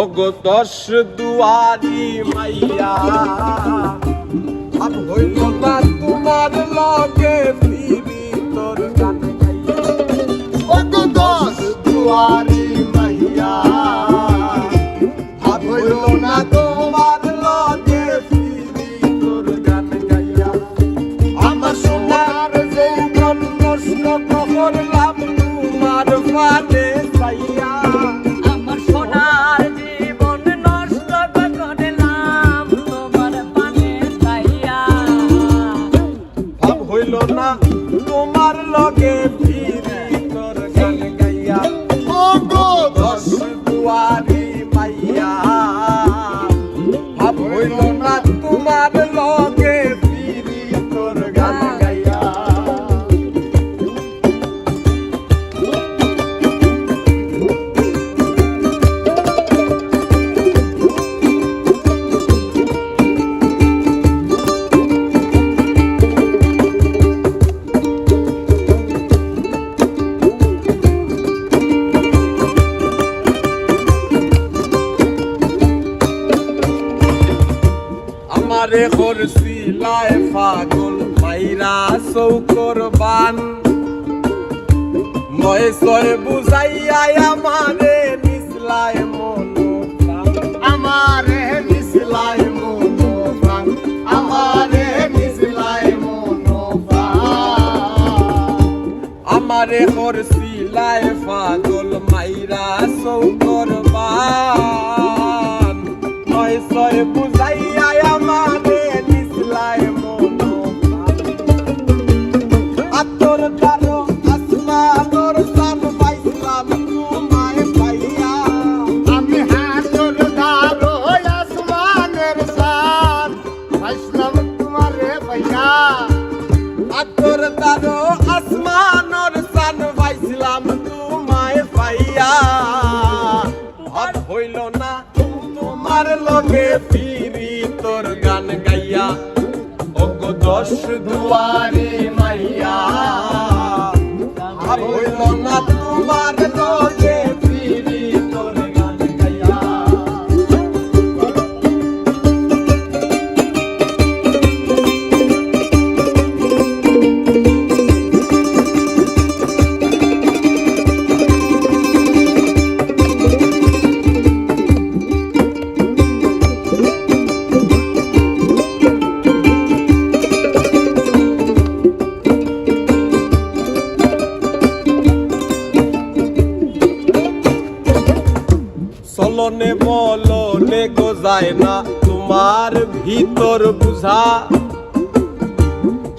ওগো দশ দুয়ারি মাইয়া আর হইল না তোমার লগে ফিরি তোর গান গাইয়া। ওগো দশ দুয়ারি মাইয়া আর হইল না তোমার লগে ফিরি তোর গান গাইয়া। আমার সোনার যৌবন নষ্ট করলাম তোমার ফাঁদে চাইয়া। আমার সোনার জীবন নষ্ট করলাম তোমার পানে চাইয়া। ভাব হইল না তোমার লগে ফিরি তোর গান গাইয়া। ওগো দশ দুয়ারি মাইয়া ভাব হইল না তোমার লগে ফিরি তোর গান গাইয়া। আমারে করছিলায় পাগল মাইরা চৌকর বান। নয় ছয় বুঝাইয়া আমারে নিসলায় মন প্রাণ। আমারে মিশলাই মনো প্রাণ আমারে মিশলাই মনো প্রাণ আমারে করছিলায় পাগল মাইরা চৌকর বান। নয় ছয় বুঝাইয়া আমারে নিসলায় মন প্রাণ। আতর দারো আসমানোর সান পাইছিলাম তোমায় পাইয়া। আমি হাতর ধারো আসমানের সান পাইছিলাম তোমারে পাইয়া। আতর দারো আসমানোর সান পাইছিলাম তোমায় পাইয়া। ভাব হইল না তোমার লগে ফিরি তোর গান গাইয়া। ওগো দশ দুয়ারি মাইয়া ভাব হইল না তোমার লগে ফিরি তোর গান গাইয়া। চলনে বলনে গো যায় না তোমার ভিতর বুঝা।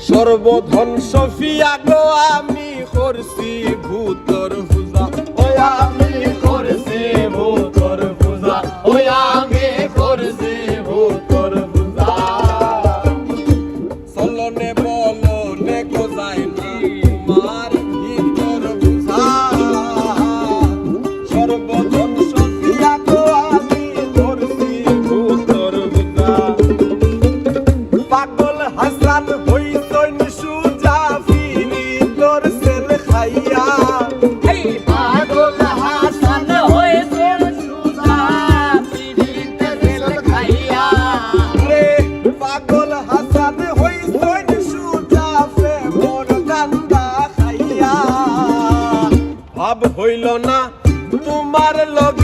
সর্বধন সফিয়া গো আমি করছি ভূতর পূজা। ওই আমি করছি ভূতর পূজা। ওই আমি করছি ভূতর পূজা। চলনে বলনে গো যায় না তোমার ভিতর বুঝা। সর্বধন সফিয়া গো আমি করছি ভূতর পূজা। পাগল হাসান হইতইন সুজা ফিরি তোর সেল খাইয়া। এই পাগল হাসান হয়েছেন সুজা পিড়িতে তেল খাইয়া। রে পাগল হাসান হইতইন সুজা প্রেমর গান্দা খাইয়া। ভাব হইল না তোমার লগে